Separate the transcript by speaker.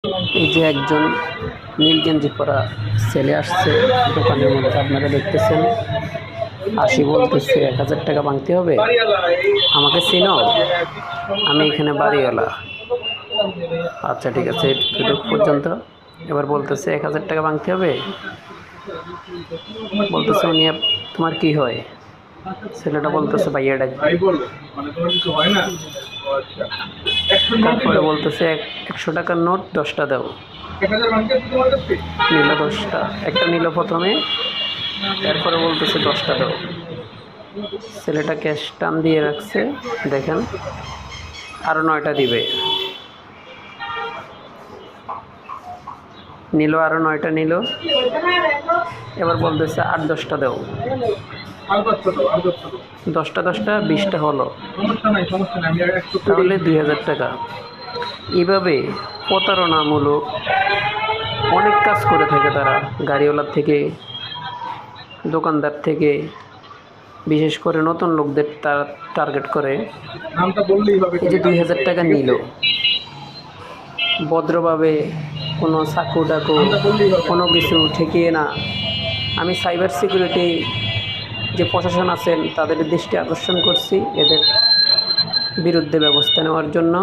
Speaker 1: এই যে একজন নীল গেঞ্জি পরা ছেলে আসছে দোকানের মধ্যে, আপনারা দেখতেছেন। আসি বলতেছে 1,000 টাকা ভাঙতে হবে। আমাকে চিনো? আমি এখানে বাড়িওয়ালা। আচ্ছা ঠিক আছে, এটুকু পর্যন্ত। এবার বলতেছে 1,000 টাকা ভাঙতে হবে। বলতেছে উনি তোমার কি হয়? ছেলেটা বলতেছে ভাইয়া ডাক। তারপরে বলতেছে 100 টাকার নোট 10টা দাও। নিল 10টা, একটা নিল প্রথমে, এরপরে বলতেছে 10টা দাও। ছেলেটা ক্যাশ টান দিয়ে রাখছে, দেখেন আরো 9টা দিবে। নিল, আরো 9টা নিল। এবার বলতেছে আর 10টা দাও। 10টা 10টা 20টা হলো, তাহলে 2,000 টাকা। এইভাবে প্রতারণামূলক অনেক কাজ করে থাকে তারা, গাড়িওয়ালার থেকে, দোকানদার থেকে, বিশেষ করে নতুন লোকদের তারা টার্গেট করে। এই যে 2,000 টাকা নিল, ভদ্রভাবে কোনো চাকু ডাকু কোনো কিছু ঠেকিয়ে না। আমি সাইবার সিকিউরিটি যে প্রশাসন আছেন তাদের দৃষ্টি আকর্ষণ করছি এদের বিরুদ্ধে ব্যবস্থা নেওয়ার জন্য।